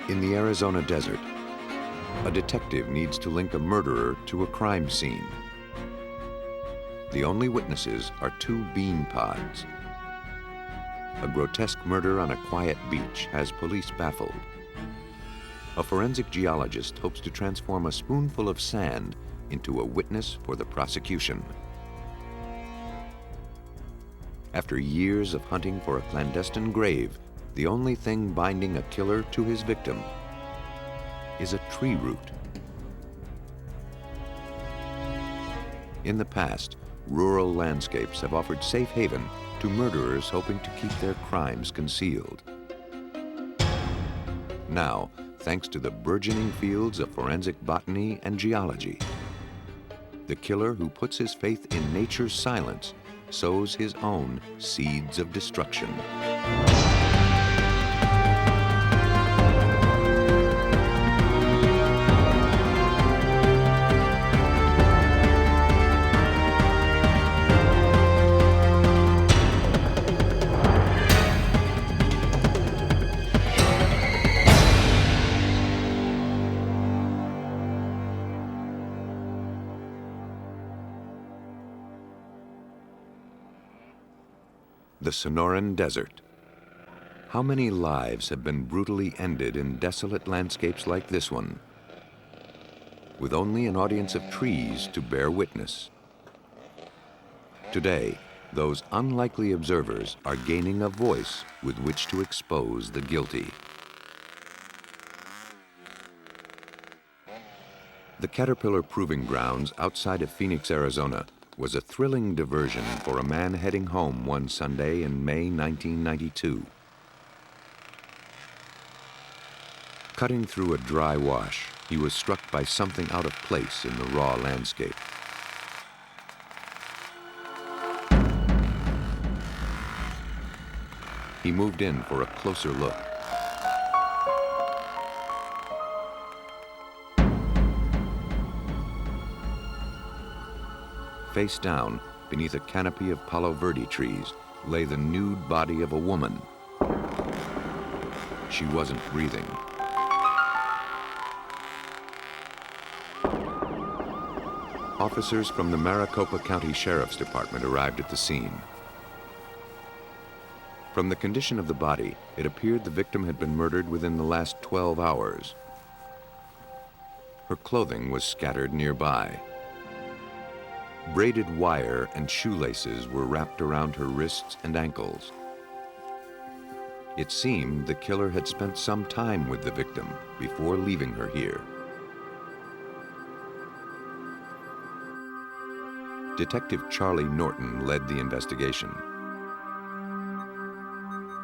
In the Arizona desert, a detective needs to link a murderer to a crime scene. The only witnesses are two bean pods. A grotesque murder on a quiet beach has police baffled. A forensic geologist hopes to transform a spoonful of sand into a witness for the prosecution. After years of hunting for a clandestine grave, the only thing binding a killer to his victim is a tree root. In the past, rural landscapes have offered safe haven to murderers hoping to keep their crimes concealed. Now, thanks to the burgeoning fields of forensic botany and geology, the killer who puts his faith in nature's silence sows his own seeds of destruction. The Sonoran Desert. How many lives have been brutally ended in desolate landscapes like this one, with only an audience of trees to bear witness? Today, those unlikely observers are gaining a voice with which to expose the guilty. The Caterpillar Proving Grounds outside of Phoenix, Arizona, was a thrilling diversion for a man heading home one Sunday in May 1992. Cutting through a dry wash, he was struck by something out of place in the raw landscape. He moved in for a closer look. Face down, beneath a canopy of palo verde trees, lay the nude body of a woman. She wasn't breathing. Officers from the Maricopa County Sheriff's Department arrived at the scene. From the condition of the body, it appeared the victim had been murdered within the last 12 hours. Her clothing was scattered nearby. Braided wire and shoelaces were wrapped around her wrists and ankles. It seemed the killer had spent some time with the victim before leaving her here. Detective Charlie Norton led the investigation.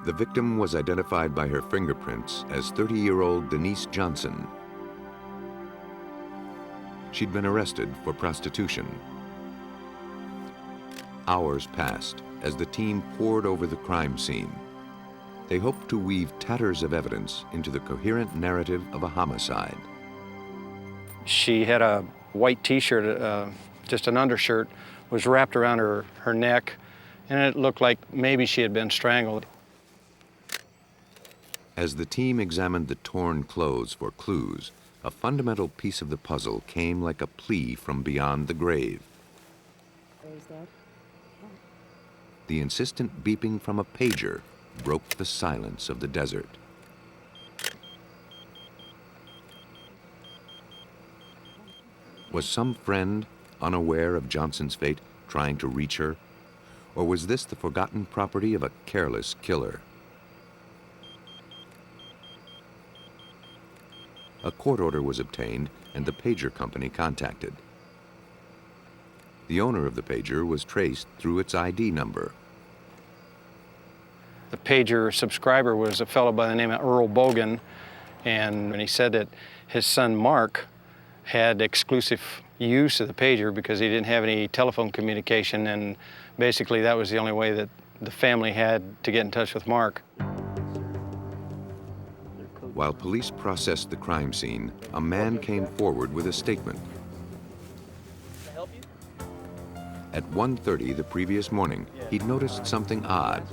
The victim was identified by her fingerprints as 30-year-old Denise Johnson. She'd been arrested for prostitution. Hours passed as the team pored over the crime scene. They hoped to weave tatters of evidence into the coherent narrative of a homicide. She had a white t-shirt, just an undershirt, was wrapped around her neck, and it looked like maybe she had been strangled. As the team examined the torn clothes for clues, a fundamental piece of the puzzle came like a plea from beyond the grave. The insistent beeping from a pager broke the silence of the desert. Was some friend, unaware of Johnson's fate, trying to reach her? Or was this the forgotten property of a careless killer? A court order was obtained and the pager company contacted. The owner of the pager was traced through its ID number. The pager subscriber was a fellow by the name of Mark Bogan, and he said that his son Mark had exclusive use of the pager because he didn't have any telephone communication, and basically that was the only way that the family had to get in touch with Mark. While police processed the crime scene, a man came forward with a statement. At 1:30 the previous morning, he'd noticed something odd,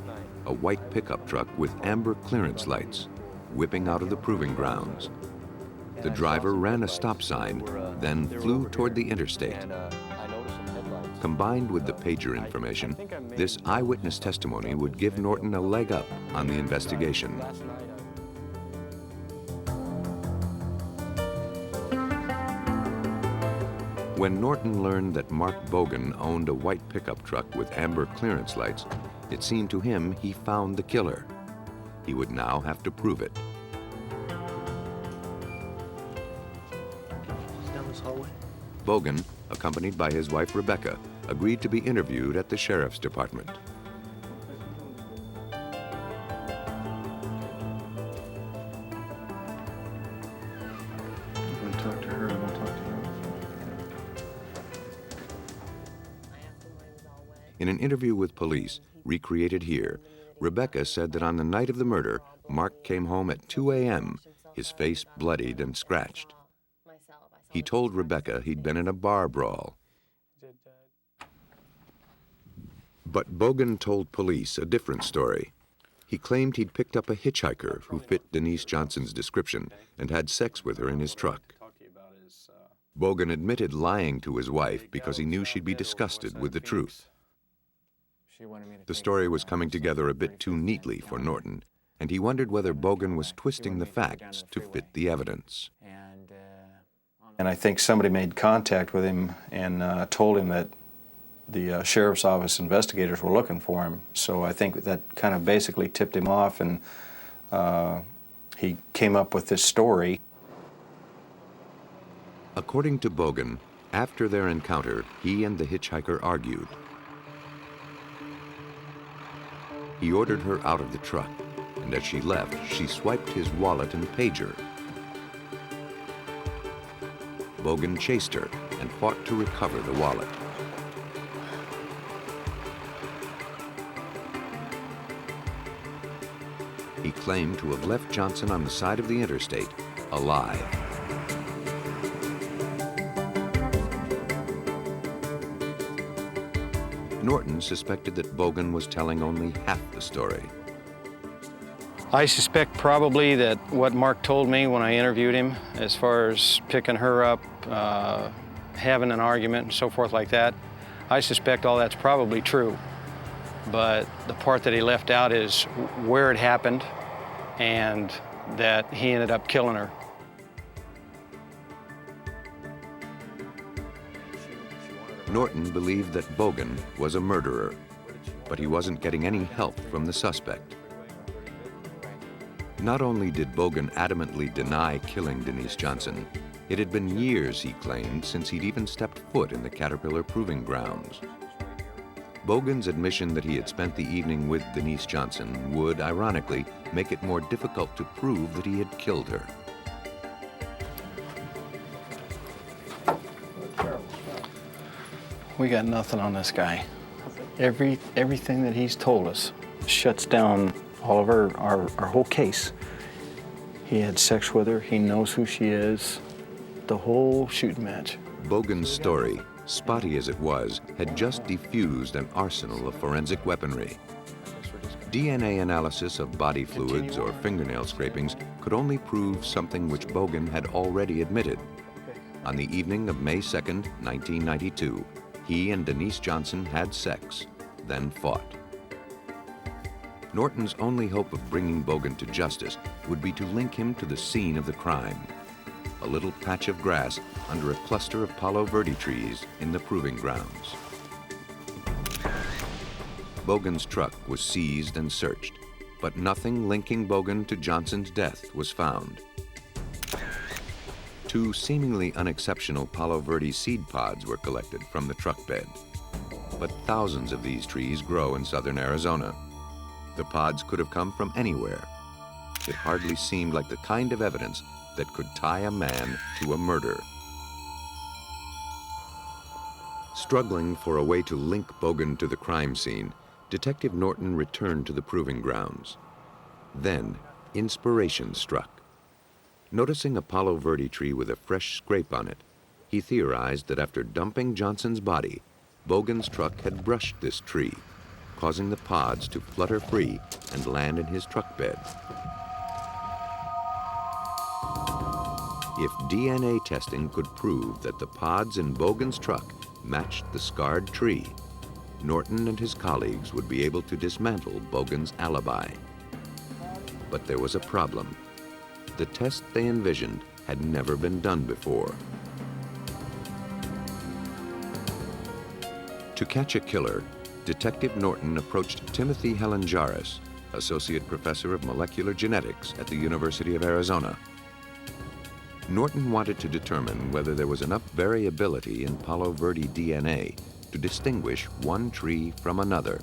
a white pickup truck with amber clearance lights, whipping out of the proving grounds. The driver ran a stop sign, then flew toward the interstate. Combined with the pager information, this eyewitness testimony would give Norton a leg up on the investigation. When Norton learned that Mark Bogan owned a white pickup truck with amber clearance lights, it seemed to him he found the killer. He would now have to prove it. Bogan, accompanied by his wife Rebecca, agreed to be interviewed at the sheriff's department. In an interview with police, recreated here, Rebecca said that on the night of the murder, Mark came home at 2 a.m., his face bloodied and scratched. He told Rebecca he'd been in a bar brawl. But Bogan told police a different story. He claimed he'd picked up a hitchhiker who fit Denise Johnson's description and had sex with her in his truck. Bogan admitted lying to his wife because he knew she'd be disgusted with the truth. The story was coming together a bit too neatly for Norton, and he wondered whether Bogan was twisting the facts to fit the evidence. And I think somebody made contact with him and told him that the sheriff's office investigators were looking for him. So I think that kind of basically tipped him off, and he came up with this story. According to Bogan, after their encounter, he and the hitchhiker argued. He ordered her out of the truck, and as she left, she swiped his wallet and pager. Bogan chased her and fought to recover the wallet. He claimed to have left Johnson on the side of the interstate, alive. Norton suspected that Bogan was telling only half the story. I suspect probably that what Mark told me when I interviewed him, as far as picking her up, having an argument and so forth like that, I suspect all that's probably true. But the part that he left out is where it happened and that he ended up killing her. Norton believed that Bogan was a murderer, but he wasn't getting any help from the suspect. Not only did Bogan adamantly deny killing Denise Johnson, it had been years, he claimed, since he'd even stepped foot in the Caterpillar proving grounds. Bogan's admission that he had spent the evening with Denise Johnson would, ironically, make it more difficult to prove that he had killed her. We got nothing on this guy. Everything that he's told us shuts down all of our whole case. He had sex with her, he knows who she is, the whole shooting match. Bogan's story, spotty as it was, had just defused an arsenal of forensic weaponry. DNA analysis of body fluids or fingernail scrapings could only prove something which Bogan had already admitted. On the evening of May 2nd, 1992, he and Denise Johnson had sex, then fought. Norton's only hope of bringing Bogan to justice would be to link him to the scene of the crime, a little patch of grass under a cluster of palo verde trees in the proving grounds. Bogan's truck was seized and searched, but nothing linking Bogan to Johnson's death was found. 2 seemingly unexceptional palo verde seed pods were collected from the truck bed. But thousands of these trees grow in southern Arizona. The pods could have come from anywhere. It hardly seemed like the kind of evidence that could tie a man to a murder. Struggling for a way to link Bogan to the crime scene, Detective Norton returned to the proving grounds. Then, inspiration struck. Noticing a palo verde tree with a fresh scrape on it, he theorized that after dumping Johnson's body, Bogan's truck had brushed this tree, causing the pods to flutter free and land in his truck bed. If DNA testing could prove that the pods in Bogan's truck matched the scarred tree, Norton and his colleagues would be able to dismantle Bogan's alibi. But there was a problem. The test they envisioned had never been done before. To catch a killer, Detective Norton approached Timothy Helenaris, Associate Professor of Molecular Genetics at the University of Arizona. Norton wanted to determine whether there was enough variability in palo verde DNA to distinguish one tree from another.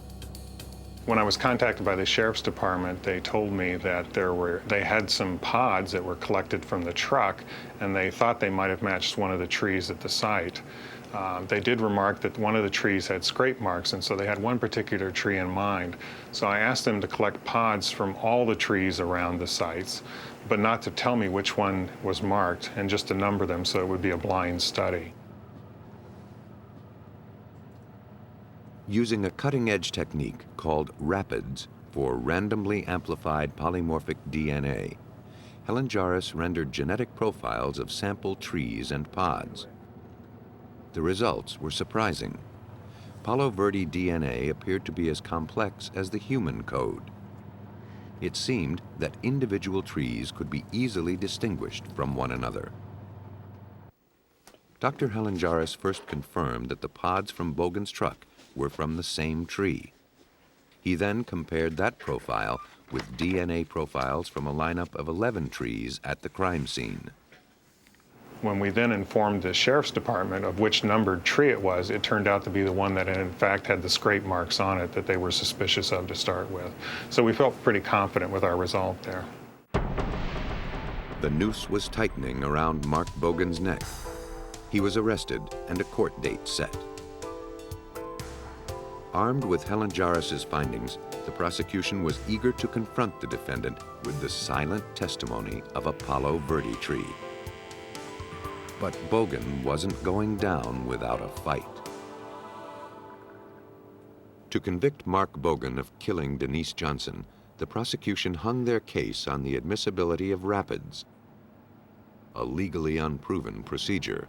When I was contacted by the Sheriff's Department, they told me that they had some pods that were collected from the truck, and they thought they might have matched one of the trees at the site. They did remark that one of the trees had scrape marks, and so they had one particular tree in mind. So I asked them to collect pods from all the trees around the sites, but not to tell me which one was marked, and just to number them so it would be a blind study. Using a cutting-edge technique called rapids for randomly amplified polymorphic DNA, Helenaris rendered genetic profiles of sample trees and pods. The results were surprising. Palo verde DNA appeared to be as complex as the human code. It seemed that individual trees could be easily distinguished from one another. Dr. Helenaris first confirmed that the pods from Bogan's truck were from the same tree. He then compared that profile with DNA profiles from a lineup of 11 trees at the crime scene. When we then informed the Sheriff's Department of which numbered tree it was, it turned out to be the one that in fact had the scrape marks on it that they were suspicious of to start with. So we felt pretty confident with our result there. The noose was tightening around Mark Bogan's neck. He was arrested and a court date set. Armed with Helenaris' findings, the prosecution was eager to confront the defendant with the silent testimony of a palo verde tree. But Bogan wasn't going down without a fight. To convict Mark Bogan of killing Denise Johnson, the prosecution hung their case on the admissibility of rapids, a legally unproven procedure.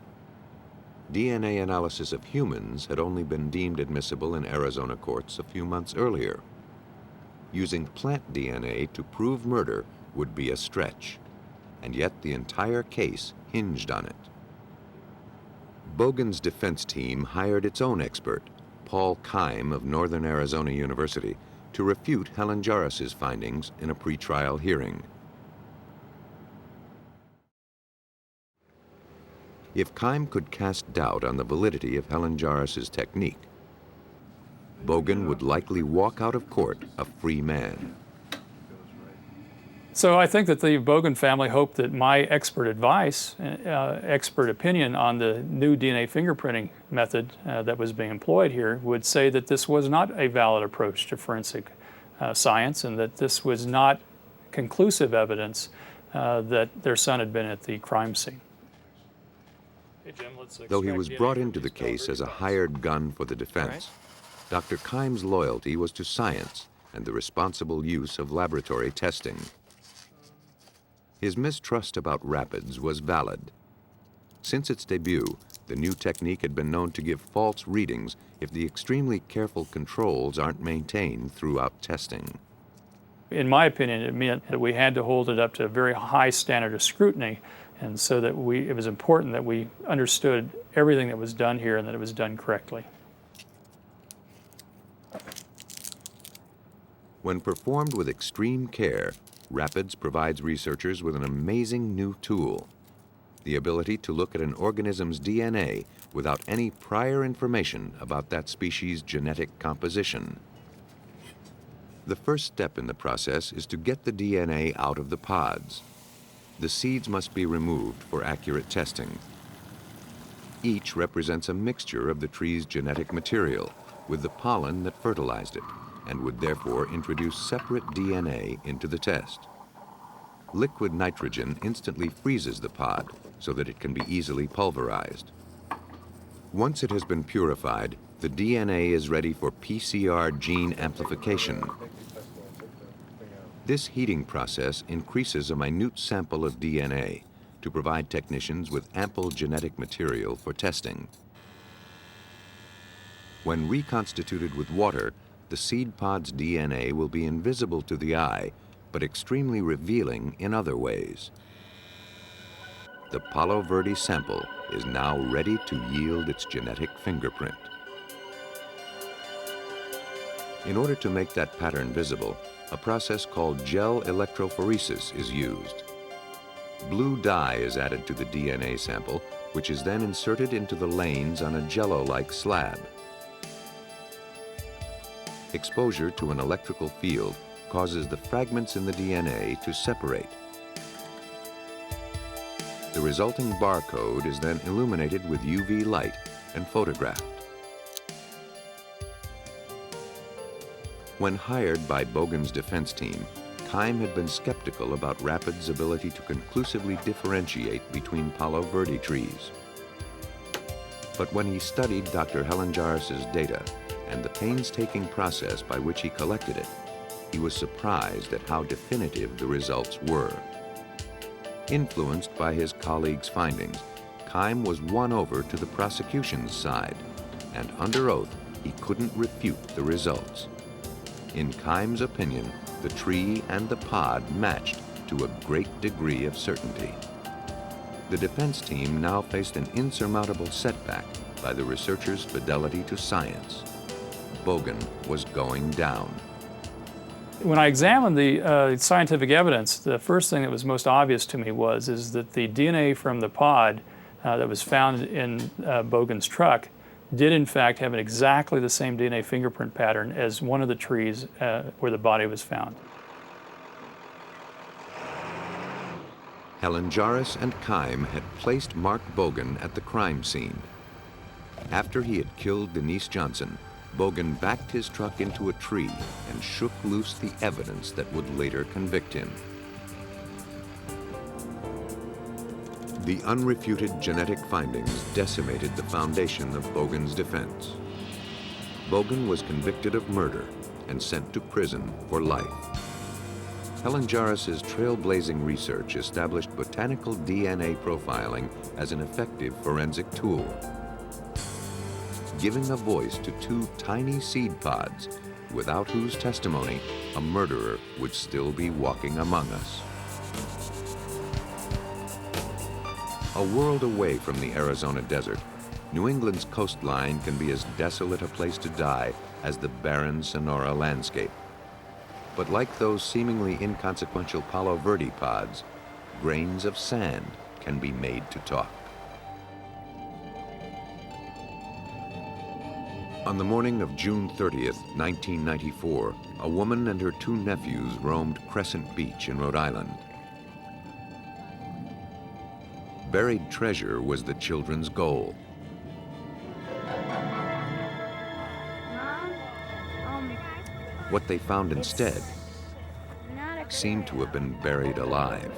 DNA analysis of humans had only been deemed admissible in Arizona courts a few months earlier. Using plant DNA to prove murder would be a stretch, and yet the entire case hinged on it. Bogan's defense team hired its own expert, Paul Keim of Northern Arizona University, to refute Helenaris' findings in a pretrial hearing. If Keim could cast doubt on the validity of Helenaris' technique, Bogan would likely walk out of court a free man. So I think that the Bogan family hoped that my expert advice, expert opinion on the new DNA fingerprinting method that was being employed here would say that this was not a valid approach to forensic science, and that this was not conclusive evidence that their son had been at the crime scene. Hey, Jim, though he was brought into the case as a hired gun for the defense, Dr. Keim's loyalty was to science and the responsible use of laboratory testing. His mistrust about rapids was valid. Since its debut, the new technique had been known to give false readings if the extremely careful controls aren't maintained throughout testing. In my opinion, it meant that we had to hold it up to a very high standard of scrutiny, and so that it was important that we understood everything that was done here and that it was done correctly. When performed with extreme care, rapids provides researchers with an amazing new tool: the ability to look at an organism's DNA without any prior information about that species' genetic composition. The first step in the process is to get the DNA out of the pods. The seeds must be removed for accurate testing. Each represents a mixture of the tree's genetic material with the pollen that fertilized it, and would therefore introduce separate DNA into the test. Liquid nitrogen instantly freezes the pod so that it can be easily pulverized. Once it has been purified, the DNA is ready for PCR gene amplification. This heating process increases a minute sample of DNA, to provide technicians with ample genetic material for testing. When reconstituted with water, the seed pod's DNA will be invisible to the eye, but extremely revealing in other ways. The palo verde sample is now ready to yield its genetic fingerprint. In order to make that pattern visible, a process called gel electrophoresis is used. Blue dye is added to the DNA sample, which is then inserted into the lanes on a jello-like slab. Exposure to an electrical field causes the fragments in the DNA to separate. The resulting barcode is then illuminated with UV light and photographed. When hired by Bogan's defense team, Keim had been skeptical about Rapid's ability to conclusively differentiate between palo verde trees. But when he studied Dr. Helenaris' data and the painstaking process by which he collected it, he was surprised at how definitive the results were. Influenced by his colleagues' findings, Keim was won over to the prosecution's side, and under oath, he couldn't refute the results. In Keim's opinion, the tree and the pod matched to a great degree of certainty. The defense team now faced an insurmountable setback by the researchers' fidelity to science. Bogan was going down. When I examined the scientific evidence, the first thing that was most obvious to me is that the DNA from the pod that was found in Bogan's truck did in fact have exactly the same DNA fingerprint pattern as one of the trees where the body was found. Helenaris and Keim had placed Mark Bogan at the crime scene. After he had killed Denise Johnson, Bogan backed his truck into a tree and shook loose the evidence that would later convict him. The unrefuted genetic findings decimated the foundation of Bogan's defense. Bogan was convicted of murder and sent to prison for life. Helenaris' trailblazing research established botanical DNA profiling as an effective forensic tool, giving a voice to two tiny seed pods, without whose testimony a murderer would still be walking among us. A world away from the Arizona desert, New England's coastline can be as desolate a place to die as the barren Sonora landscape. But like those seemingly inconsequential palo verde pods, grains of sand can be made to talk. On the morning of June 30th, 1994, a woman and her two nephews roamed Crescent Beach in Rhode Island. Buried treasure was the children's goal. What they found instead seemed to have been buried alive.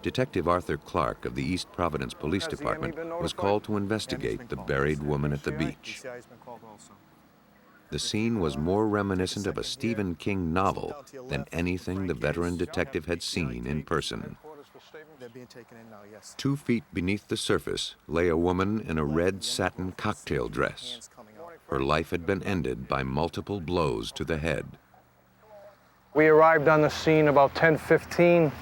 Detective Arthur Clark of the East Providence Police Department was called to investigate the buried woman at the beach. The scene was more reminiscent of a Stephen King novel than anything the veteran detective had seen in person. 2 feet beneath the surface lay a woman in a red satin cocktail dress. Her life had been ended by multiple blows to the head. We arrived on the scene about 10:15.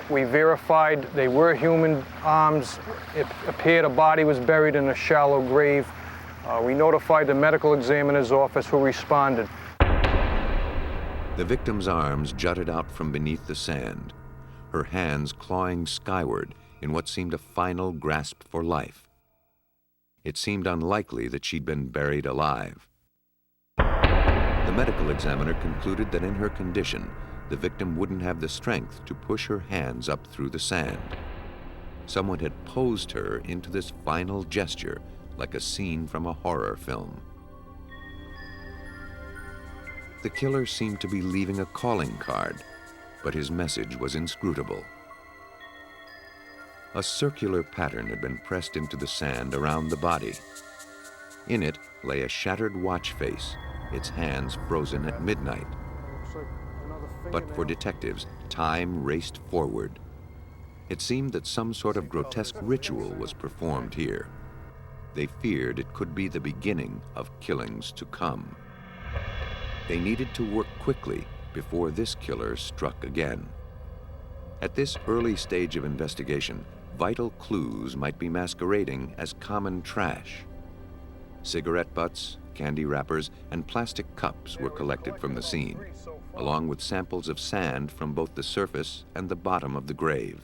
We verified they were human arms. It appeared a body was buried in a shallow grave. We notified the medical examiner's office, who responded. The victim's arms jutted out from beneath the sand, her hands clawing skyward in what seemed a final grasp for life. It seemed unlikely that she'd been buried alive. The medical examiner concluded that in her condition, the victim wouldn't have the strength to push her hands up through the sand. Someone had posed her into this final gesture, like a scene from a horror film. The killer seemed to be leaving a calling card, but his message was inscrutable. A circular pattern had been pressed into the sand around the body. In it lay a shattered watch face, its hands frozen at midnight. But for detectives, time raced forward. It seemed that some sort of grotesque ritual was performed here. They feared it could be the beginning of killings to come. They needed to work quickly before this killer struck again. At this early stage of investigation, vital clues might be masquerading as common trash. Cigarette butts, candy wrappers, and plastic cups were collected from the scene, along with samples of sand from both the surface and the bottom of the grave.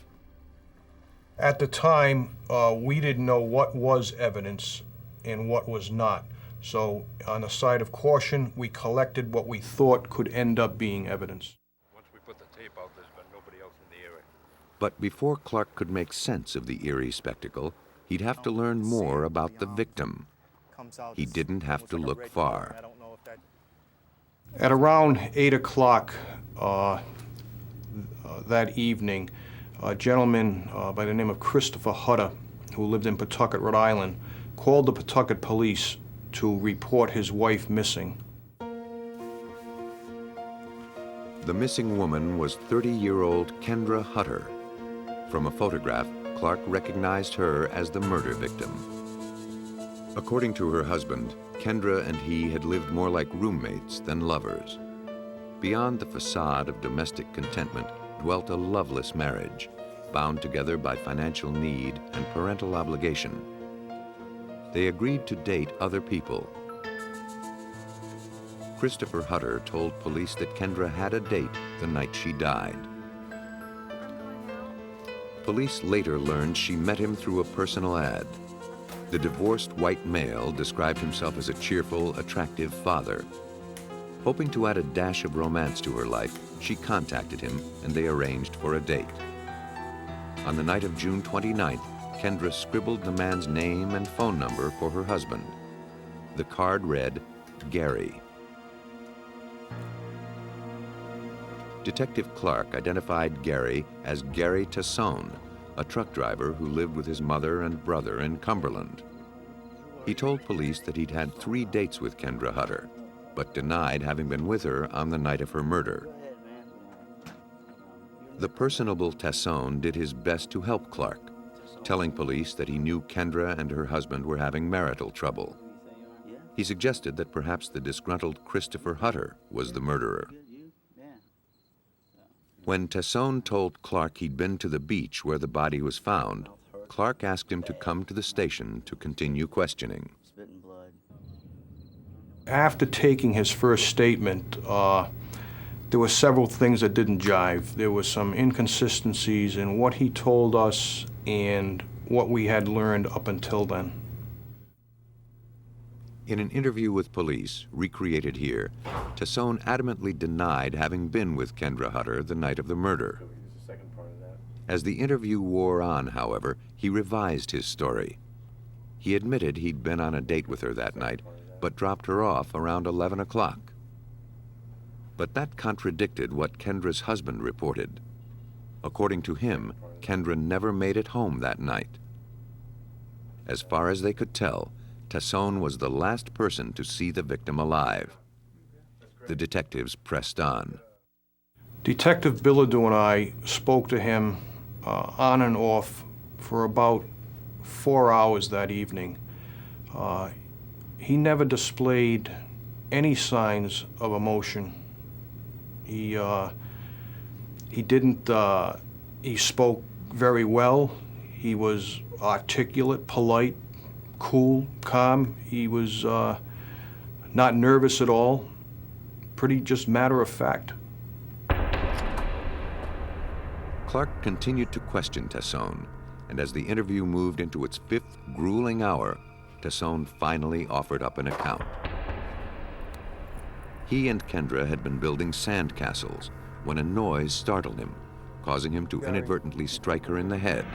At the time, we didn't know what was evidence and what was not. So on the side of caution, we collected what we thought could end up being evidence. Once we put the tape out, there's been nobody else in the area. But before Clark could make sense of the eerie spectacle, he'd have to learn more about the victim. He didn't have to look far. At around 8 o'clock that evening, a gentleman by the name of Christopher Hutter, who lived in Pawtucket, Rhode Island, called the Pawtucket police to report his wife missing. The missing woman was 30-year-old Kendra Hutter. From a photograph, Clark recognized her as the murder victim. According to her husband, Kendra and he had lived more like roommates than lovers. Beyond the facade of domestic contentment dwelt a loveless marriage, bound together by financial need and parental obligation. They agreed to date other people. Christopher Hutter told police that Kendra had a date the night she died. Police later learned she met him through a personal ad. The divorced white male described himself as a cheerful, attractive father. Hoping to add a dash of romance to her life, she contacted him and they arranged for a date. On the night of June 29th, Kendra scribbled the man's name and phone number for her husband. The card read, Gary. Detective Clark identified Gary as Gary Tassone, a truck driver who lived with his mother and brother in Cumberland. He told police that he'd had 3 dates with Kendra Hutter, but denied having been with her on the night of her murder. The personable Tassone did his best to help Clark, telling police that he knew Kendra and her husband were having marital trouble. He suggested that perhaps the disgruntled Christopher Hutter was the murderer. When Tassone told Clark he'd been to the beach where the body was found, Clark asked him to come to the station to continue questioning. After taking his first statement, there were several things that didn't jive. There were some inconsistencies in what he told us and what we had learned up until then. In an interview with police, recreated here, Tassone adamantly denied having been with Kendra Hutter the night of the murder. As the interview wore on, however, he revised his story. He admitted he'd been on a date with her that night, but dropped her off around 11 o'clock. But that contradicted what Kendra's husband reported. According to him, Kendra never made it home that night. As far as they could tell, Tassone was the last person to see the victim alive. The detectives pressed on. Detective Bilodeau and I spoke to him on and off for about 4 hours that evening. He never displayed any signs of emotion. He spoke very well. He was articulate, polite, cool, calm. He was not nervous at all. Pretty just matter of fact. Clark continued to question Tassone, and as the interview moved into its 5th grueling hour, Tassone finally offered up an account. He and Kendra had been building sand castles when a noise startled him, causing him to inadvertently strike her in the head.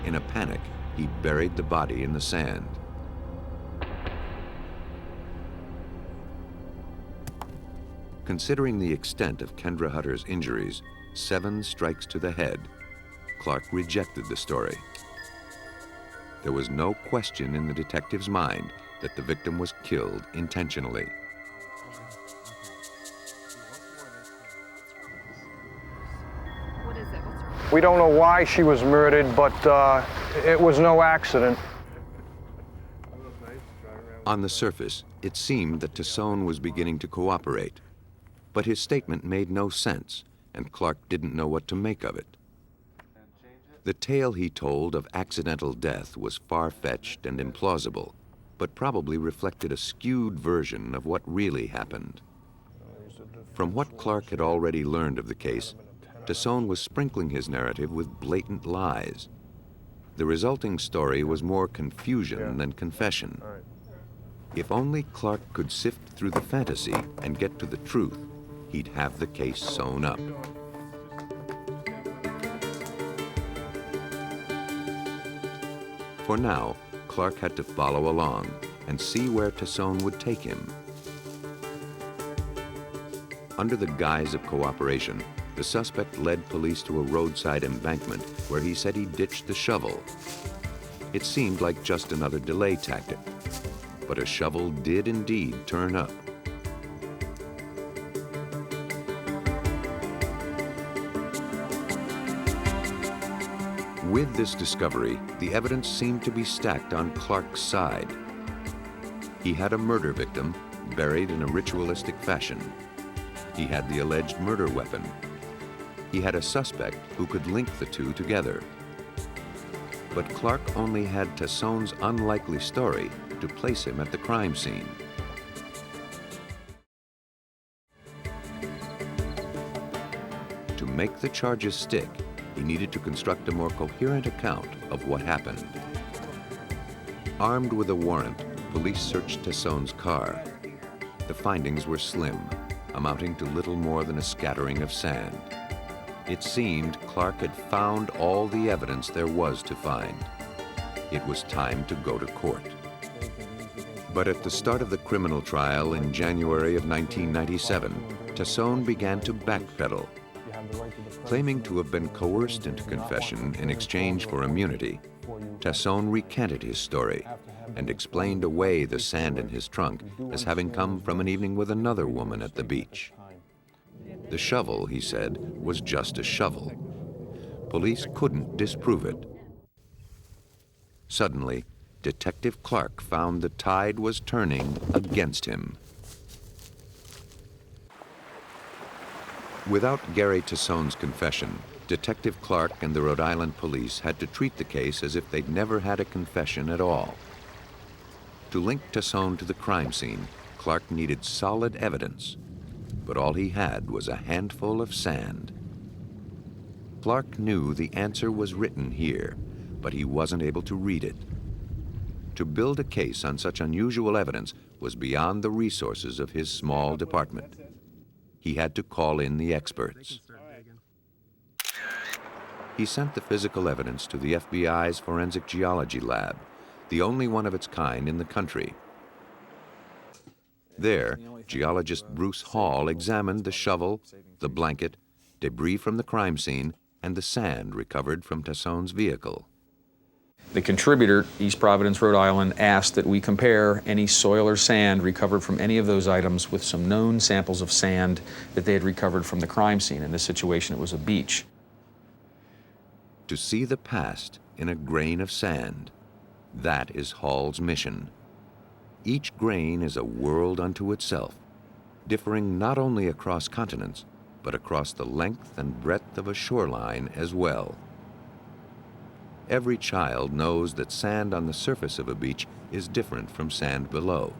In a panic, he buried the body in the sand. Considering the extent of Kendra Hutter's injuries, 7 strikes to the head, Clark rejected the story. There was no question in the detective's mind that the victim was killed intentionally. What is it? What's wrong? We don't know why she was murdered, but it was no accident. On the surface, it seemed that Tassone was beginning to cooperate, but his statement made no sense, and Clark didn't know what to make of it. The tale he told of accidental death was far-fetched and implausible, but probably reflected a skewed version of what really happened. From what Clark had already learned of the case, Tassone was sprinkling his narrative with blatant lies. The resulting story was more confusion than confession. If only Clark could sift through the fantasy and get to the truth, he'd have the case sewn up. For now, Clark had to follow along and see where Tassone would take him. Under the guise of cooperation, the suspect led police to a roadside embankment where he said he ditched the shovel. It seemed like just another delay tactic, but a shovel did indeed turn up. With this discovery, the evidence seemed to be stacked on Clark's side. He had a murder victim buried in a ritualistic fashion. He had the alleged murder weapon. He had a suspect who could link the two together. But Clark only had Tassone's unlikely story to place him at the crime scene. To make the charges stick, he needed to construct a more coherent account of what happened. Armed with a warrant, police searched Tassone's car. The findings were slim, amounting to little more than a scattering of sand. It seemed Clark had found all the evidence there was to find. It was time to go to court. But at the start of the criminal trial in January of 1997, Tassone began to backpedal. Claiming to have been coerced into confession in exchange for immunity, Tassone recanted his story and explained away the sand in his trunk as having come from an evening with another woman at the beach. The shovel, he said, was just a shovel. Police couldn't disprove it. Suddenly, Detective Clark found the tide was turning against him. Without Gary Tassone's confession, Detective Clark and the Rhode Island police had to treat the case as if they'd never had a confession at all. To link Tassone to the crime scene, Clark needed solid evidence, but all he had was a handful of sand. Clark knew the answer was written here, but he wasn't able to read it. To build a case on such unusual evidence was beyond the resources of his small department. He had to call in the experts. He sent the physical evidence to the FBI's forensic geology lab, the only one of its kind in the country. There, geologist Bruce Hall examined the shovel, the blanket, debris from the crime scene, and the sand recovered from Tassone's vehicle. The contributor, East Providence, Rhode Island, asked that we compare any soil or sand recovered from any of those items with some known samples of sand that they had recovered from the crime scene. In this situation, it was a beach. To see the past in a grain of sand, that is Hall's mission. Each grain is a world unto itself, differing not only across continents, but across the length and breadth of a shoreline as well. Every child knows that sand on the surface of a beach is different from sand below.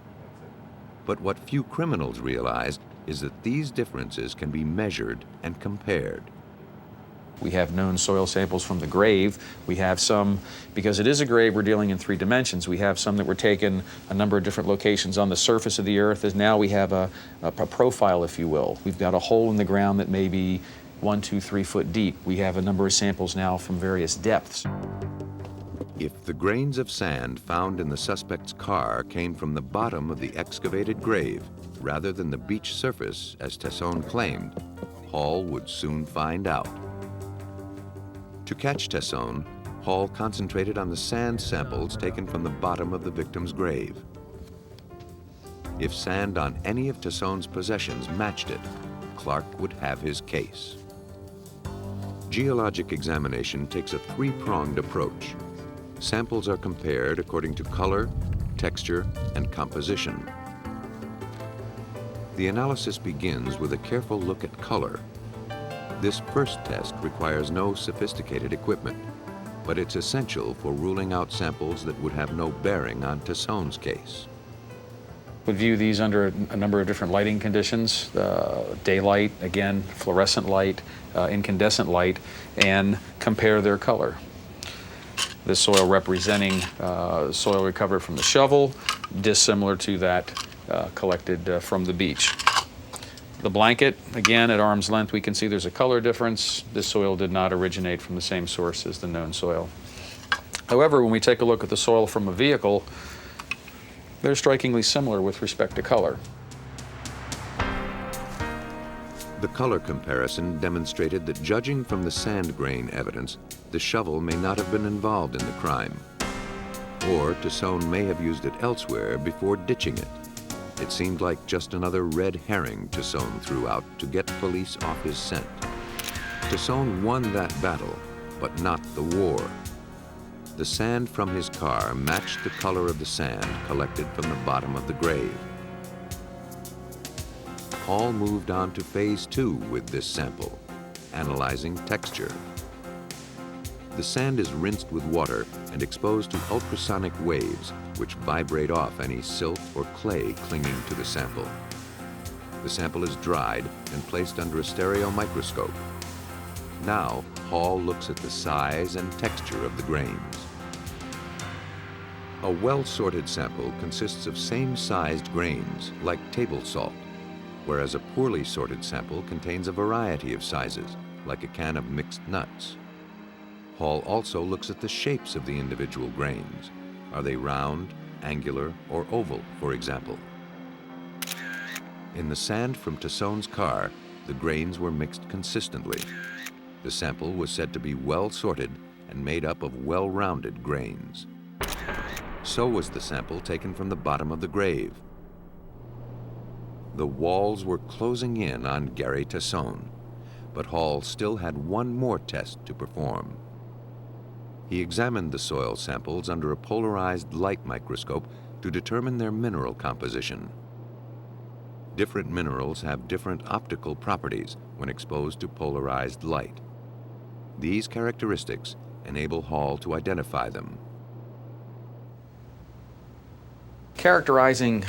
But what few criminals realize is that these differences can be measured and compared. We have known soil samples from the grave. We have some, because it is a grave, we're dealing in 3 dimensions. We have some that were taken a number of different locations on the surface of the earth, as now we have a profile, if you will. We've got a hole in the ground that may be 1, 2, 3 foot deep. We have a number of samples now from various depths. If the grains of sand found in the suspect's car came from the bottom of the excavated grave rather than the beach surface, as Tassone claimed, Hall would soon find out. To catch Tassone, Hall concentrated on the sand samples taken from the bottom of the victim's grave. If sand on any of Tassone's possessions matched it, Clark would have his case. Geologic examination takes a three-pronged approach. Samples are compared according to color, texture, and composition. The analysis begins with a careful look at color. This first test requires no sophisticated equipment, but it's essential for ruling out samples that would have no bearing on Tassone's case. We view these under a number of different lighting conditions, daylight, again, fluorescent light, incandescent light, and compare their color. This soil representing soil recovered from the shovel, dissimilar to that collected from the beach. The blanket, again, at arm's length, we can see there's a color difference. This soil did not originate from the same source as the known soil. However, when we take a look at the soil from a vehicle, they're strikingly similar with respect to color. The color comparison demonstrated that, judging from the sand grain evidence, the shovel may not have been involved in the crime. Or Tassone may have used it elsewhere before ditching it. It seemed like just another red herring Tassone threw out to get police off his scent. Tassone won that battle, but not the war. The sand from his car matched the color of the sand collected from the bottom of the grave. Hall moved on to phase 2 with this sample, analyzing texture. The sand is rinsed with water and exposed to ultrasonic waves, which vibrate off any silt or clay clinging to the sample. The sample is dried and placed under a stereo microscope. Now, Hall looks at the size and texture of the grains. A well-sorted sample consists of same-sized grains, like table salt, whereas a poorly sorted sample contains a variety of sizes, like a can of mixed nuts. Hall also looks at the shapes of the individual grains. Are they round, angular, or oval, for example? In the sand from Tassone's car, the grains were mixed consistently. The sample was said to be well sorted and made up of well-rounded grains. So was the sample taken from the bottom of the grave. The walls were closing in on Gary Tassone, but Hall still had one more test to perform. He examined the soil samples under a polarized light microscope to determine their mineral composition. Different minerals have different optical properties when exposed to polarized light. These characteristics enable Hall to identify them. Characterizing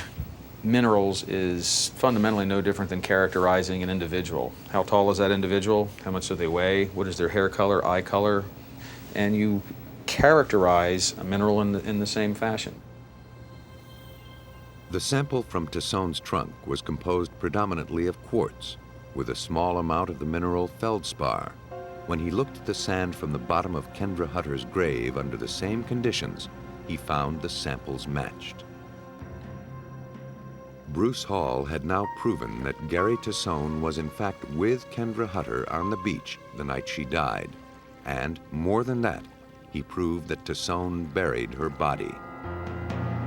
minerals is fundamentally no different than characterizing an individual. How tall is that individual? How much do they weigh? What is their hair color, eye color? And you characterize a mineral in the same fashion. The sample from Tassone's trunk was composed predominantly of quartz, with a small amount of the mineral feldspar. When he looked at the sand from the bottom of Kendra Hutter's grave under the same conditions, he found the samples matched. Bruce Hall had now proven that Gary Tassone was in fact with Kendra Hutter on the beach the night she died. And, more than that, he proved that Tassone buried her body.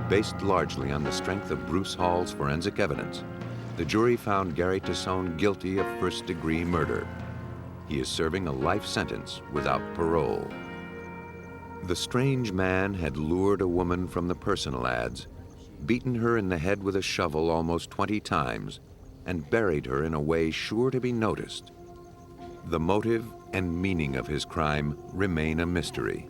Based largely on the strength of Bruce Hall's forensic evidence, the jury found Gary Tassone guilty of first-degree murder. He is serving a life sentence without parole. The strange man had lured a woman from the personal ads, beaten her in the head with a shovel almost 20 times, and buried her in a way sure to be noticed. The motive and meaning of his crime remain a mystery.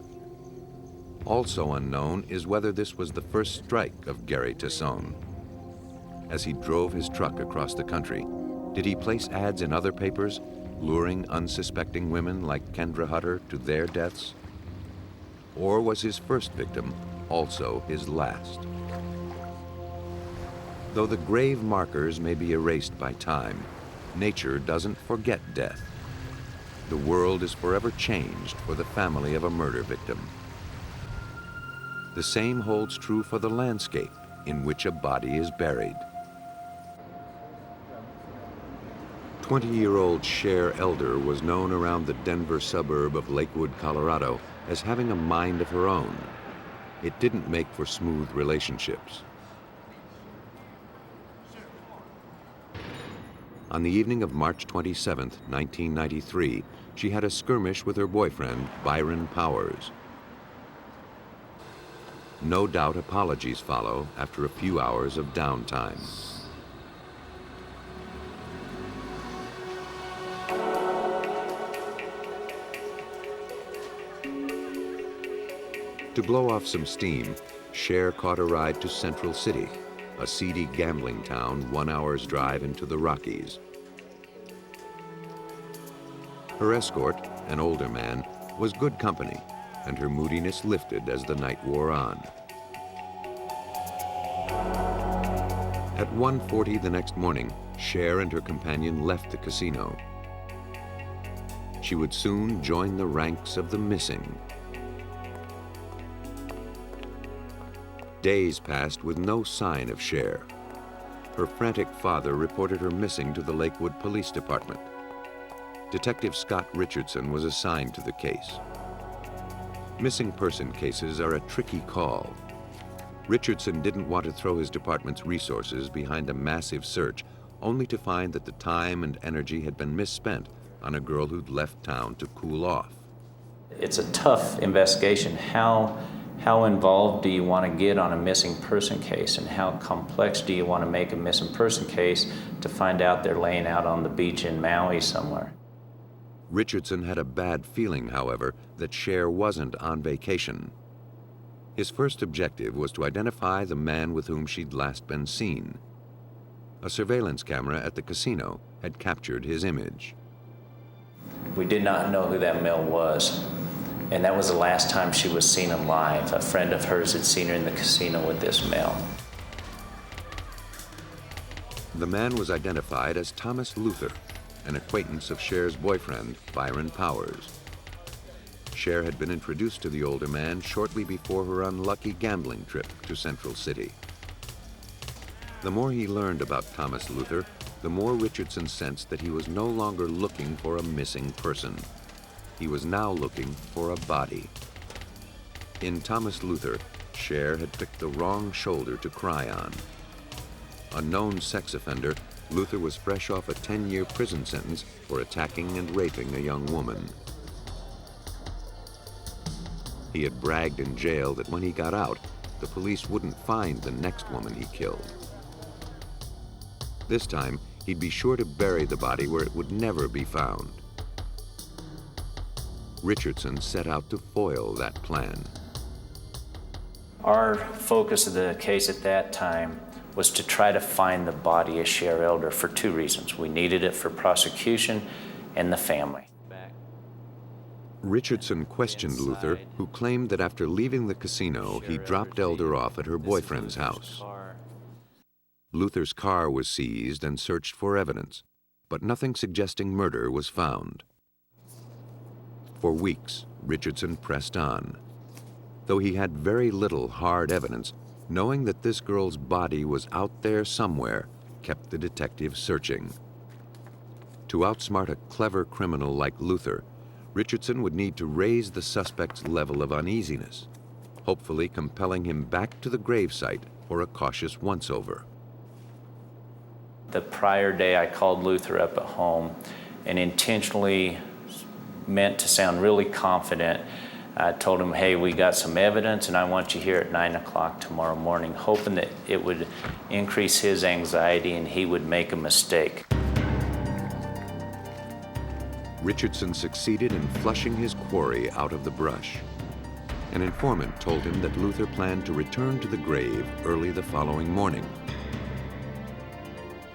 Also unknown is whether this was the first strike of Gary Tassone. As he drove his truck across the country, did he place ads in other papers, luring unsuspecting women like Kendra Hutter to their deaths? Or was his first victim also his last? Though the grave markers may be erased by time, nature doesn't forget death. The world is forever changed for the family of a murder victim. The same holds true for the landscape in which a body is buried. 20-year-old Sher Elder was known around the Denver suburb of Lakewood, Colorado, as having a mind of her own. It didn't make for smooth relationships. On the evening of March 27, 1993, she had a skirmish with her boyfriend, Byron Powers. No doubt apologies follow after a few hours of downtime. To blow off some steam, Sher caught a ride to Central City, a seedy gambling town 1 hour's drive into the Rockies. Her escort, an older man, was good company, and her moodiness lifted as the night wore on. At 1:40 the next morning, Sher and her companion left the casino. She would soon join the ranks of the missing. Days passed with no sign of Sher. Her frantic father reported her missing to the Lakewood Police Department. Detective Scott Richardson was assigned to the case. Missing person cases are a tricky call. Richardson didn't want to throw his department's resources behind a massive search, only to find that the time and energy had been misspent on a girl who'd left town to cool off. It's a tough investigation. How involved do you want to get on a missing person case, and how complex do you want to make a missing person case to find out they're laying out on the beach in Maui somewhere? Richardson had a bad feeling, however, that Sher wasn't on vacation. His first objective was to identify the man with whom she'd last been seen. A surveillance camera at the casino had captured his image. We did not know who that male was, and that was the last time she was seen alive. A friend of hers had seen her in the casino with this male. The man was identified as Thomas Luther, an acquaintance of Sher's boyfriend, Byron Powers. Sher had been introduced to the older man shortly before her unlucky gambling trip to Central City. The more he learned about Thomas Luther, the more Richardson sensed that he was no longer looking for a missing person. He was now looking for a body. In Thomas Luther, Sher had picked the wrong shoulder to cry on. A known sex offender, Luther was fresh off a 10-year prison sentence for attacking and raping a young woman. He had bragged in jail that when he got out, the police wouldn't find the next woman he killed. This time, he'd be sure to bury the body where it would never be found. Richardson set out to foil that plan. Our focus of the case at that time was to try to find the body of Sher Elder for two reasons. We needed it for prosecution and the family. Richardson questioned Luther, who claimed that after leaving the casino, he dropped Elder off at her boyfriend's house. Luther's car was seized and searched for evidence, but nothing suggesting murder was found. For weeks, Richardson pressed on. Though he had very little hard evidence, knowing that this girl's body was out there somewhere kept the detective searching. To outsmart a clever criminal like Luther, Richardson would need to raise the suspect's level of uneasiness, hopefully compelling him back to the gravesite for a cautious once-over. The prior day, I called Luther up at home and intentionally meant to sound really confident. I told him, hey, we got some evidence and I want you here at 9 o'clock tomorrow morning, hoping that it would increase his anxiety and he would make a mistake. Richardson succeeded in flushing his quarry out of the brush. An informant told him that Luther planned to return to the grave early the following morning.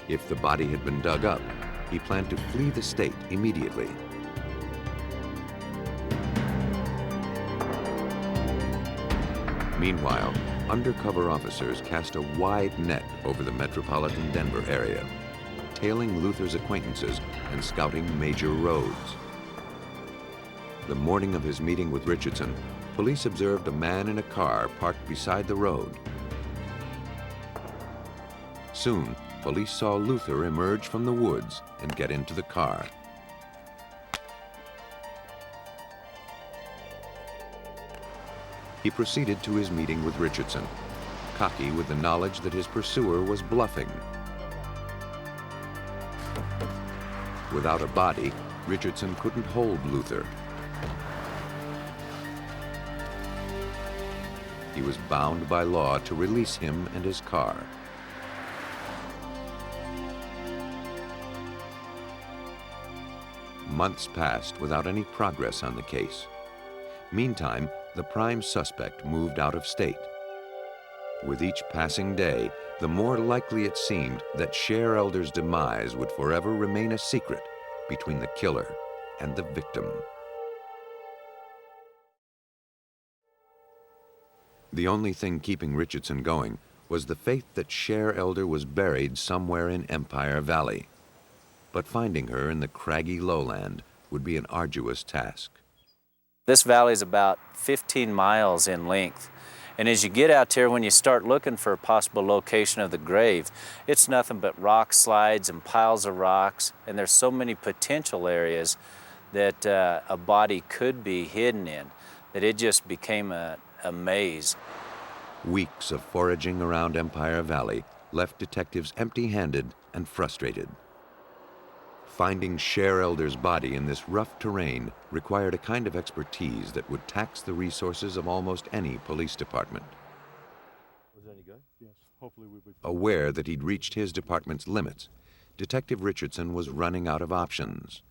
If the body had been dug up, he planned to flee the state immediately. Meanwhile, undercover officers cast a wide net over the metropolitan Denver area, tailing Luther's acquaintances and scouting major roads. The morning of his meeting with Richardson, police observed a man in a car parked beside the road. Soon, police saw Luther emerge from the woods and get into the car. He proceeded to his meeting with Richardson, cocky with the knowledge that his pursuer was bluffing. Without a body, Richardson couldn't hold Luther. He was bound by law to release him and his car. Months passed without any progress on the case. Meantime, the prime suspect moved out of state. With each passing day, the more likely it seemed that Sher Elder's demise would forever remain a secret between the killer and the victim. The only thing keeping Richardson going was the faith that Sher Elder was buried somewhere in Empire Valley. But finding her in the craggy lowland would be an arduous task. This valley is about 15 miles in length. And as you get out here, when you start looking for a possible location of the grave, it's nothing but rock slides and piles of rocks. And there's so many potential areas that a body could be hidden in that it just became a maze. Weeks of foraging around Empire Valley left detectives empty-handed and frustrated. Finding Sher Elder's body in this rough terrain required a kind of expertise that would tax the resources of almost any police department. Was any good? Yes. Hopefully we would. Aware that he'd reached his department's limits, Detective Richardson was running out of options.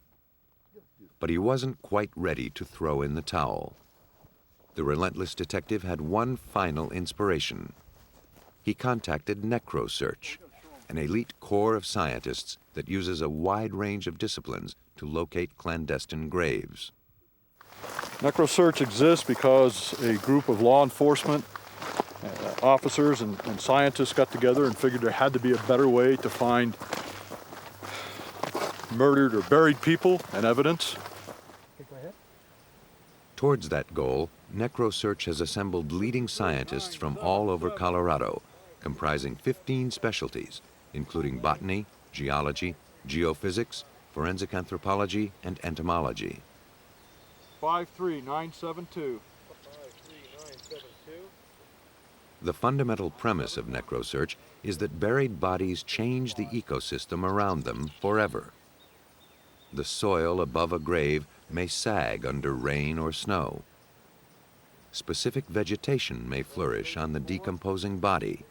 But he wasn't quite ready to throw in the towel. The relentless detective had one final inspiration. He contacted NecroSearch, an elite corps of scientists that uses a wide range of disciplines to locate clandestine graves. NecroSearch exists because a group of law enforcement officers and scientists got together and figured there had to be a better way to find murdered or buried people and evidence. Towards that goal, NecroSearch has assembled leading scientists from all over Colorado, comprising 15 specialties, including botany, geology, geophysics, forensic anthropology, and entomology. 53972. The fundamental premise of NecroSearch is that buried bodies change the ecosystem around them forever. The soil above a grave may sag under rain or snow. Specific vegetation may flourish on the decomposing body.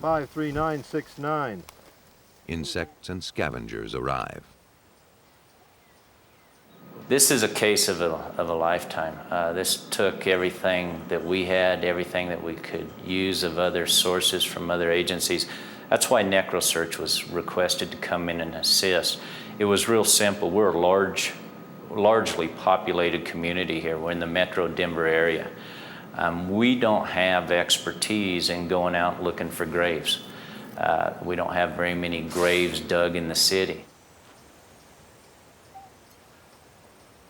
53969. Insects and scavengers arrive. This is a case of a lifetime. This took everything that we had, everything that we could use of other sources from other agencies. That's why NecroSearch was requested to come in and assist. It was real simple. We're a largely populated community here. We're in the metro Denver area. We don't have expertise in going out looking for graves. We don't have very many graves dug in the city.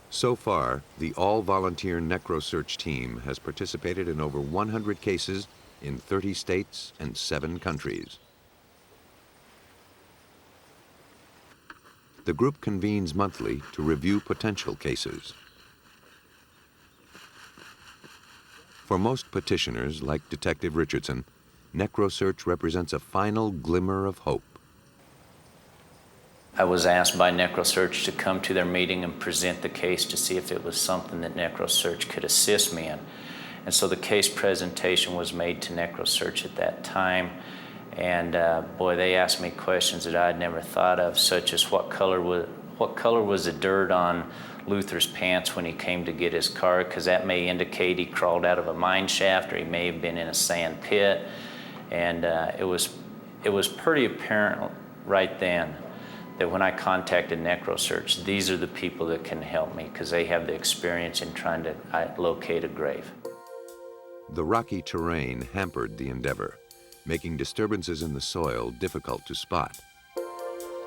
So far, the all-volunteer NecroSearch team has participated in over 100 cases in 30 states and 7 countries. The group convenes monthly to review potential cases. For most petitioners, like Detective Richardson, NecroSearch represents a final glimmer of hope. I was asked by NecroSearch to come to their meeting and present the case to see if it was something that NecroSearch could assist me in. And so the case presentation was made to NecroSearch at that time. And boy, they asked me questions that I'd never thought of, such as what color was the dirt on Luther's pants when he came to get his car, because that may indicate he crawled out of a mine shaft or he may have been in a sand pit. And it was pretty apparent right then that when I contacted NecroSearch, these are the people that can help me because they have the experience in trying to locate a grave. The rocky terrain hampered the endeavor, making disturbances in the soil difficult to spot.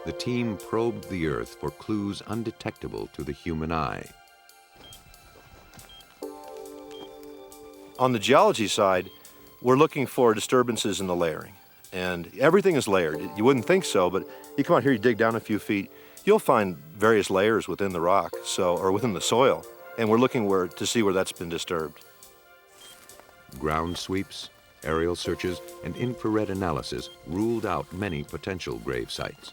The team probed the earth for clues undetectable to the human eye. On the geology side, we're looking for disturbances in the layering. And everything is layered. You wouldn't think so, but you come out here, you dig down a few feet, you'll find various layers within the rock, or within the soil, and we're looking to see where that's been disturbed. Ground sweeps, aerial searches, and infrared analysis ruled out many potential grave sites.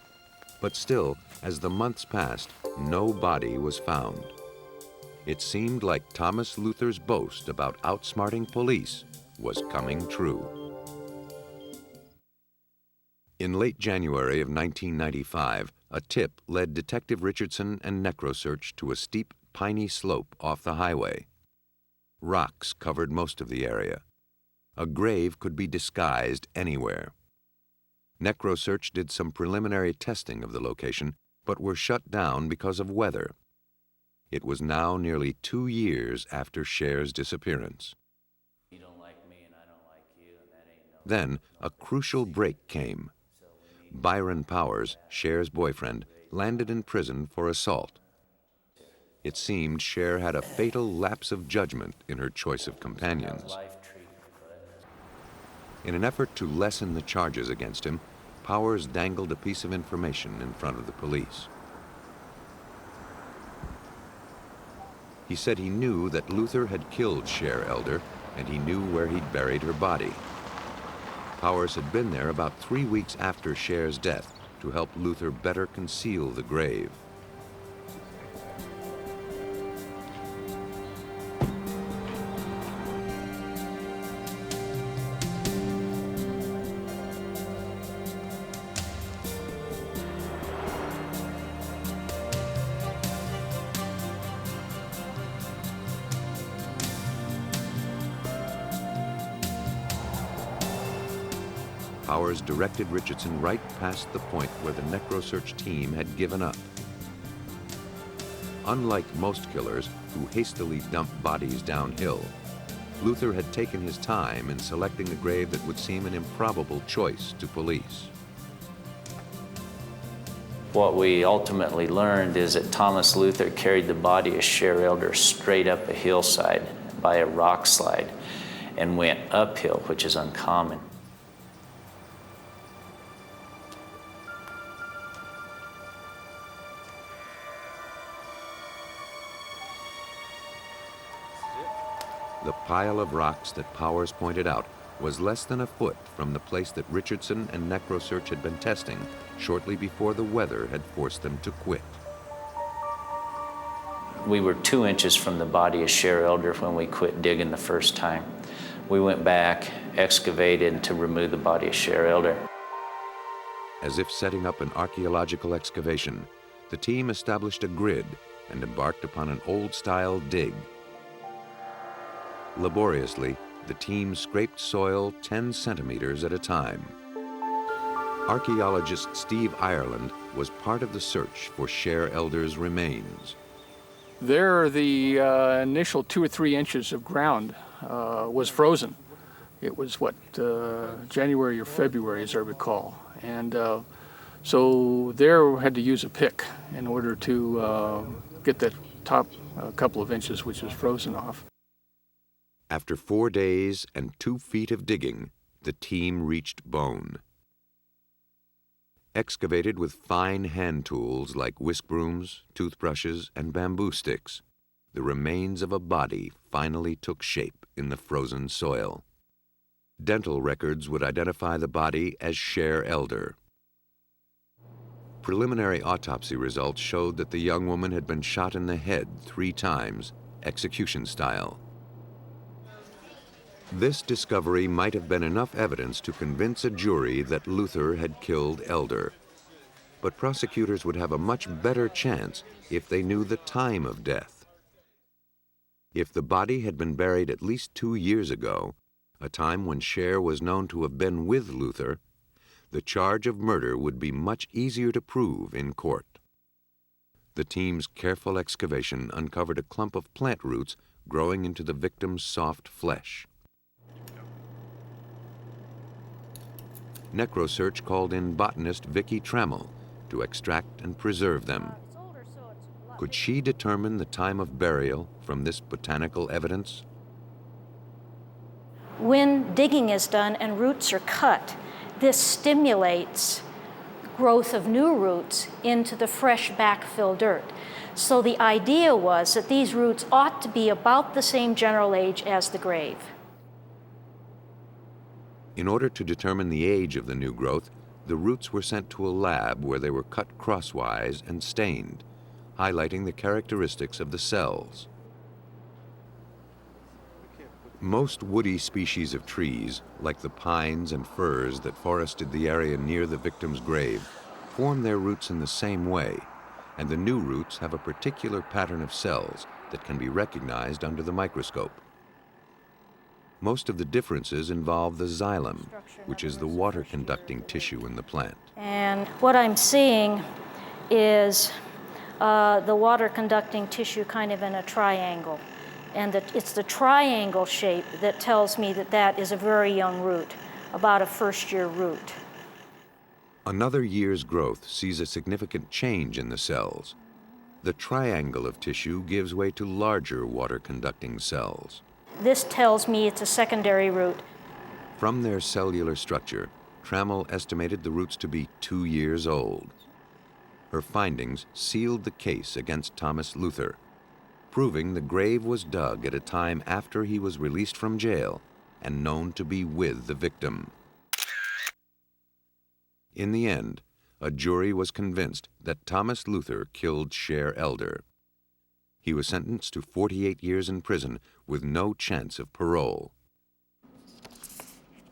But still, as the months passed, no body was found. It seemed like Thomas Luther's boast about outsmarting police was coming true. In late January of 1995, a tip led Detective Richardson and NecroSearch to a steep, piney slope off the highway. Rocks covered most of the area. A grave could be disguised anywhere. NecroSearch did some preliminary testing of the location, but were shut down because of weather. It was now nearly 2 years after Sher's disappearance. You don't like me and I don't like you, and that ain't no... Then a crucial break came. Byron Powers, Sher's boyfriend, landed in prison for assault. It seemed Sher had a fatal lapse of judgment in her choice of companions. In an effort to lessen the charges against him, Powers dangled a piece of information in front of the police. He said he knew that Luther had killed Sher Elder, and he knew where he'd buried her body. Powers had been there about 3 weeks after Sher's death to help Luther better conceal the grave. Powers directed Richardson right past the point where the NecroSearch team had given up. Unlike most killers who hastily dump bodies downhill, Luther had taken his time in selecting a grave that would seem an improbable choice to police. What we ultimately learned is that Thomas Luther carried the body of Sher Elder straight up a hillside by a rock slide and went uphill, which is uncommon. The pile of rocks that Powers pointed out was less than a foot from the place that Richardson and NecroSearch had been testing shortly before the weather had forced them to quit. We were 2 inches from the body of Sher Elder when we quit digging the first time. We went back, excavated to remove the body of Sher Elder. As if setting up an archaeological excavation, the team established a grid and embarked upon an old-style dig. Laboriously, the team scraped soil 10 centimeters at a time. Archaeologist Steve Ireland was part of the search for Sher Elder's remains. There, the initial 2 or 3 inches of ground was frozen. It was, January or February, as I recall. And so there had to use a pick in order to get that top couple of inches, which was frozen off. After 4 days and 2 feet of digging, the team reached bone. Excavated with fine hand tools like whisk brooms, toothbrushes, and bamboo sticks, the remains of a body finally took shape in the frozen soil. Dental records would identify the body as Sher Elder. Preliminary autopsy results showed that the young woman had been shot in the head 3 times, execution style. This discovery might have been enough evidence to convince a jury that Luther had killed Elder. But prosecutors would have a much better chance if they knew the time of death. If the body had been buried at least 2 years ago, a time when Sher was known to have been with Luther, the charge of murder would be much easier to prove in court. The team's careful excavation uncovered a clump of plant roots growing into the victim's soft flesh. NecroSearch called in botanist Vicky Trumel to extract and preserve them. Could she determine the time of burial from this botanical evidence? When digging is done and roots are cut, this stimulates growth of new roots into the fresh backfill dirt. So the idea was that these roots ought to be about the same general age as the grave. In order to determine the age of the new growth, the roots were sent to a lab where they were cut crosswise and stained, highlighting the characteristics of the cells. Most woody species of trees, like the pines and firs that forested the area near the victim's grave, form their roots in the same way, and the new roots have a particular pattern of cells that can be recognized under the microscope. Most of the differences involve the xylem, which is the water-conducting tissue in the plant. And what I'm seeing is the water-conducting tissue kind of in a triangle. And it's the triangle shape that tells me that that is a very young root, about a first-year root. Another year's growth sees a significant change in the cells. The triangle of tissue gives way to larger water-conducting cells. This tells me it's a secondary root. From their cellular structure, Trumel estimated the roots to be 2 years old. Her findings sealed the case against Thomas Luther, proving the grave was dug at a time after he was released from jail and known to be with the victim. In the end, a jury was convinced that Thomas Luther killed Sher Elder. He was sentenced to 48 years in prison with no chance of parole.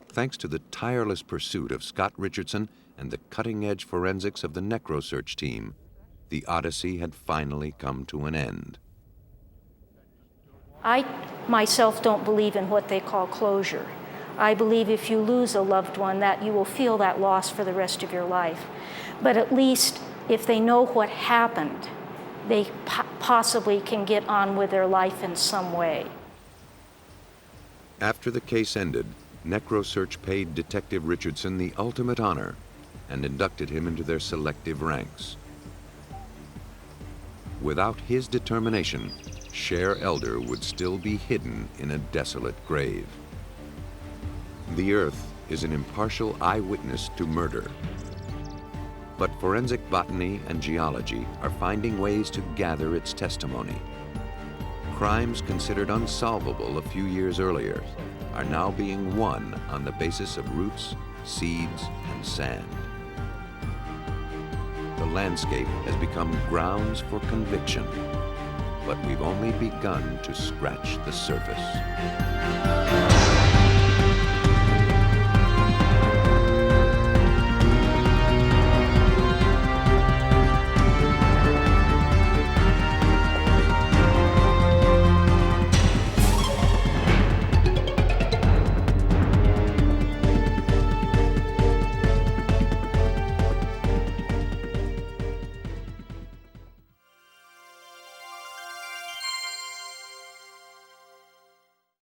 Thanks to the tireless pursuit of Scott Richardson and the cutting-edge forensics of the NecroSearch team, the odyssey had finally come to an end. I myself don't believe in what they call closure. I believe if you lose a loved one, that you will feel that loss for the rest of your life. But at least if they know what happened, they possibly can get on with their life in some way. After the case ended, NecroSearch paid Detective Richardson the ultimate honor and inducted him into their selective ranks. Without his determination, Sher Elder would still be hidden in a desolate grave. The Earth is an impartial eyewitness to murder. But forensic botany and geology are finding ways to gather its testimony. Crimes considered unsolvable a few years earlier are now being won on the basis of roots, seeds, and sand. The landscape has become grounds for conviction, but we've only begun to scratch the surface.